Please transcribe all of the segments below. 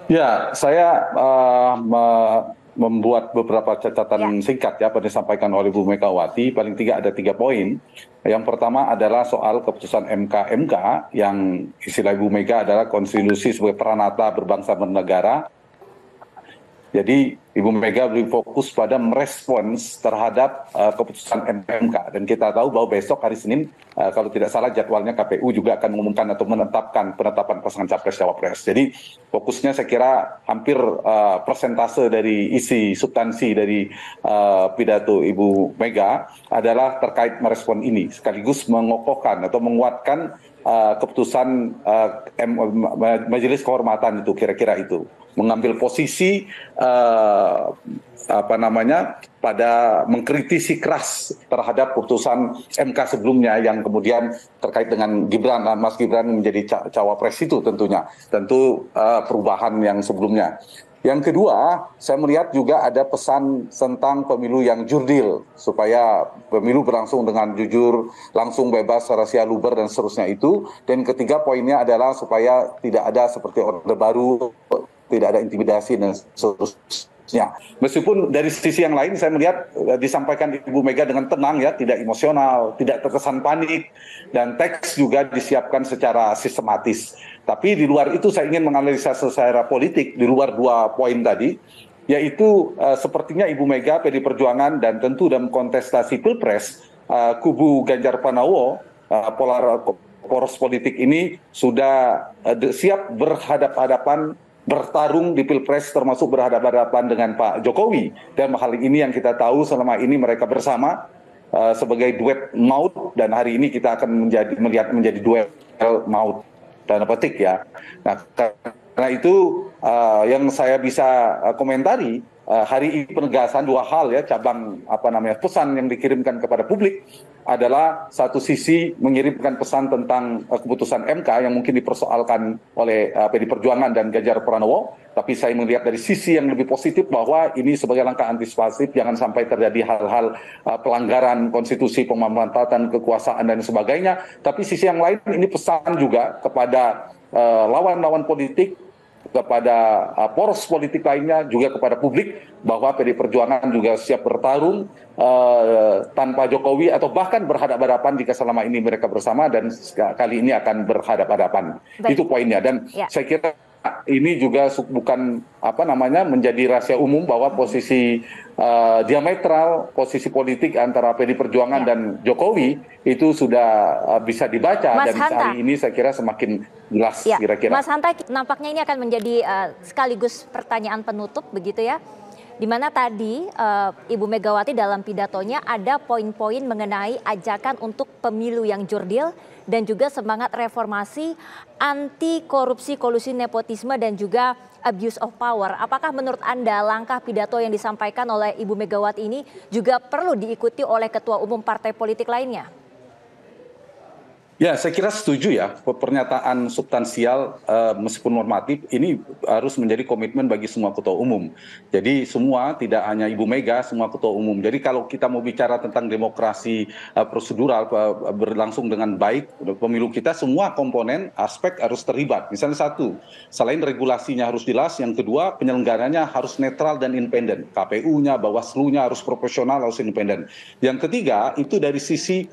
Ya, saya membuat beberapa catatan Ya, singkat ya, pada disampaikan oleh Bu Megawati. Paling ada 3 poin. Yang pertama adalah soal keputusan MK yang istilah Ibu Mega adalah konstitusi sebagai peranata berbangsa dan bernegara. Jadi Ibu Mega lebih fokus pada merespons terhadap keputusan MK, dan kita tahu bahwa besok hari Senin, kalau tidak salah jadwalnya KPU juga akan mengumumkan atau menetapkan penetapan pasangan capres cawapres. Jadi fokusnya saya kira hampir persentase dari isi substansi dari pidato Ibu Mega adalah terkait merespon ini, sekaligus mengokohkan atau menguatkan keputusan Majelis Kehormatan itu, kira-kira itu mengambil posisi pada mengkritisi keras terhadap putusan MK sebelumnya yang kemudian terkait dengan Mas Gibran menjadi cawapres itu, tentu perubahan yang sebelumnya. Yang kedua, saya melihat juga ada pesan tentang pemilu yang jurdil, supaya pemilu berlangsung dengan jujur, langsung, bebas, rahasia, luber, dan seterusnya itu. Dan ketiga poinnya adalah supaya tidak ada seperti Orde Baru, tidak ada intimidasi dan seterusnya. Meskipun dari sisi yang lain saya melihat disampaikan Ibu Mega dengan tenang ya, tidak emosional, tidak terkesan panik, dan teks juga disiapkan secara sistematis. Tapi di luar itu saya ingin menganalisa secara politik di luar 2 poin tadi, yaitu sepertinya Ibu Mega, PD Perjuangan, dan tentu dalam kontestasi Pilpres, kubu Ganjar Pranowo, poros politik ini sudah siap berhadapan-hadapan, bertarung di Pilpres, termasuk berhadapan-hadapan dengan Pak Jokowi. Dan hal ini yang kita tahu selama ini mereka bersama sebagai duet maut, dan hari ini kita akan melihat menjadi duel maut tanda petik ya. Nah, karena itu yang saya bisa komentari hari ini penegasan 2 hal ya, cabang pesan yang dikirimkan kepada publik adalah satu sisi mengirimkan pesan tentang keputusan MK yang mungkin dipersoalkan oleh PD Perjuangan dan Ganjar Pranowo, tapi saya melihat dari sisi yang lebih positif bahwa ini sebagai langkah antisipasi, jangan sampai terjadi hal-hal pelanggaran konstitusi, pemanfaatan kekuasaan dan sebagainya. Tapi sisi yang lain, ini pesan juga kepada lawan-lawan politik, kepada poros politik lainnya, juga kepada publik, bahwa PD Perjuangan juga siap bertarung tanpa Jokowi, atau bahkan berhadapan-hadapan jika selama ini mereka bersama, dan kali ini akan berhadapan-hadapan. baik. Itu poinnya. Dan Ya, saya kira ini juga bukan menjadi rahasia umum bahwa posisi diametral posisi politik antara PD Perjuangan ya. dan Jokowi itu sudah bisa dibaca, Mas dan Hanta, hari ini saya kira semakin jelas ya, kira-kira. Mas Hanta, nampaknya ini akan menjadi sekaligus pertanyaan penutup begitu ya. Di mana tadi Ibu Megawati dalam pidatonya ada poin-poin mengenai ajakan untuk pemilu yang jurdil dan juga semangat reformasi, anti korupsi, kolusi, nepotisme, dan juga abuse of power. Apakah menurut Anda langkah pidato yang disampaikan oleh Ibu Megawati ini juga perlu diikuti oleh ketua umum partai politik lainnya? Ya, saya kira setuju ya, pernyataan substansial meskipun normatif ini harus menjadi komitmen bagi semua ketua umum. Jadi semua, tidak hanya Ibu Mega, semua ketua umum. Jadi kalau kita mau bicara tentang demokrasi prosedural berlangsung dengan baik, pemilu kita semua komponen aspek harus terlibat. Misalnya satu, selain regulasinya harus jelas, yang kedua penyelenggaranya harus netral dan independen. KPU-nya, Bawaslu-nya harus profesional, harus independen. Yang ketiga, itu dari sisi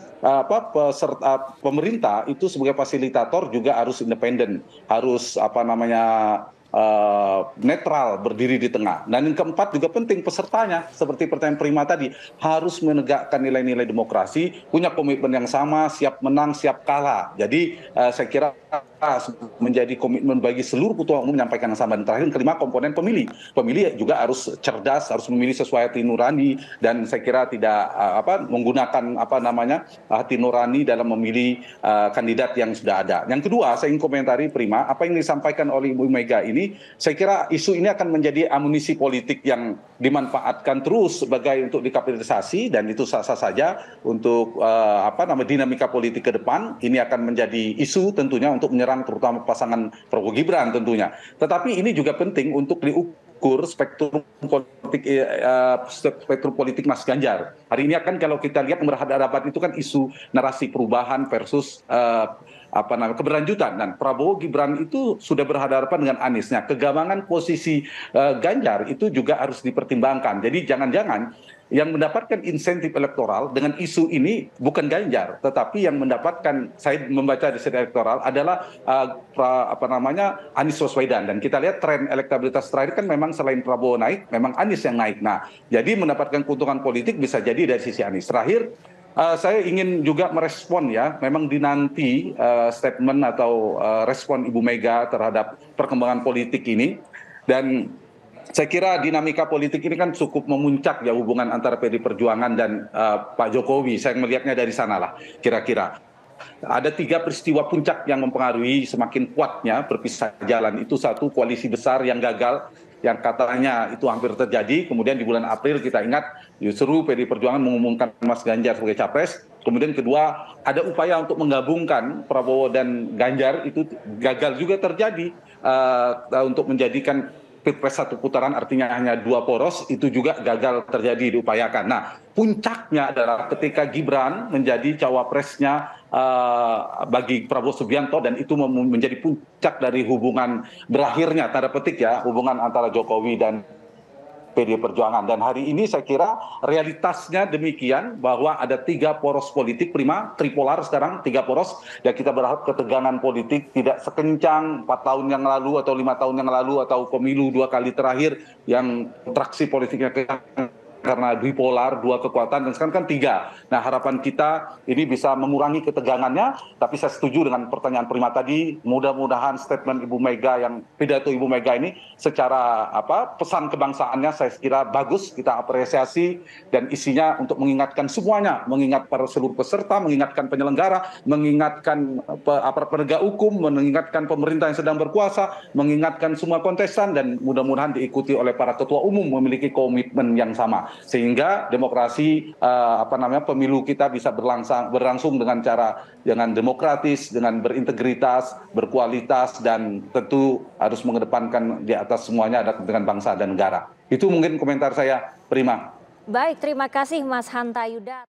peserta pemerintah itu sebagai fasilitator juga harus independen, harus netral, berdiri di tengah. Dan yang keempat juga penting, pesertanya seperti pertanyaan Prima tadi harus menegakkan nilai-nilai demokrasi, punya komitmen yang sama, siap menang, siap kalah. Jadi saya kira menjadi komitmen bagi seluruh ketua umum menyampaikan yang sama. Dan terakhir, kelima, komponen pemilih. Pemilih juga harus cerdas, harus memilih sesuai hati nurani, dan saya kira tidak menggunakan hati nurani dalam memilih kandidat yang sudah ada. Yang kedua, saya ingin komentari Prima, apa yang disampaikan oleh Ibu Mega ini, saya kira isu ini akan menjadi amunisi politik yang dimanfaatkan terus sebagai untuk dikapitalisasi, dan itu sah-sah saja untuk dinamika politik ke depan. Ini akan menjadi isu tentunya untuk menyerang terutama pasangan Prabowo Gibran tentunya. Tetapi ini juga penting untuk diukur mengukur spektrum politik Mas Ganjar. Hari ini kan kalau kita lihat berhadapan itu kan isu narasi perubahan versus keberlanjutan, dan Prabowo Gibran itu sudah berhadapan dengan Anies. Nah, kegamangan posisi Ganjar itu juga harus dipertimbangkan. Jadi jangan-jangan yang mendapatkan insentif elektoral dengan isu ini bukan Ganjar, tetapi yang mendapatkan, saya membaca di sisi elektoral, adalah Anies Baswedan. Dan kita lihat tren elektabilitas terakhir kan memang selain Prabowo naik, memang Anies yang naik. Nah, jadi mendapatkan keuntungan politik bisa jadi dari sisi Anies. Terakhir, saya ingin juga merespon ya, memang dinanti statement atau respon Ibu Mega terhadap perkembangan politik ini. Dan saya kira dinamika politik ini kan cukup memuncak ya, hubungan antara PD Perjuangan dan Pak Jokowi. Saya melihatnya dari sanalah kira-kira. Ada 3 peristiwa puncak yang mempengaruhi semakin kuatnya berpisah jalan. Itu satu, koalisi besar yang gagal, yang katanya itu hampir terjadi. Kemudian di bulan April kita ingat justru PD Perjuangan mengumumkan Mas Ganjar sebagai capres. Kemudian kedua, ada upaya untuk menggabungkan Prabowo dan Ganjar, itu gagal juga terjadi, untuk menjadikan Pilpres 1 putaran, artinya hanya 2 poros, itu juga gagal terjadi, diupayakan. Nah, puncaknya adalah ketika Gibran menjadi cawapresnya bagi Prabowo Subianto, dan itu menjadi puncak dari hubungan berakhirnya, tanda petik ya, hubungan antara Jokowi dan PD Perjuangan. Dan hari ini saya kira realitasnya demikian, bahwa ada 3 poros politik, prima, tripolar sekarang, 3 poros, dan kita berharap ketegangan politik tidak sekencang 4 tahun yang lalu atau 5 tahun yang lalu atau pemilu 2 kali terakhir yang traksi politiknya karena bipolar, 2 kekuatan, dan sekarang kan 3. Nah, harapan kita ini bisa mengurangi ketegangannya, tapi saya setuju dengan pertanyaan prima tadi, mudah-mudahan statement Ibu Mega, pidato Ibu Mega ini secara pesan kebangsaannya saya kira bagus, kita apresiasi, dan isinya untuk mengingatkan semuanya, mengingat para seluruh peserta, mengingatkan penyelenggara, mengingatkan aparat penegak hukum, mengingatkan pemerintah yang sedang berkuasa, mengingatkan semua kontestan, dan mudah-mudahan diikuti oleh para ketua umum memiliki komitmen yang sama, sehingga demokrasi pemilu kita bisa berlangsung dengan demokratis, dengan berintegritas, berkualitas, dan tentu harus mengedepankan di atas semuanya dengan bangsa dan negara. Itu mungkin komentar saya, Prima. Baik, terima kasih Mas Hanta Yuda.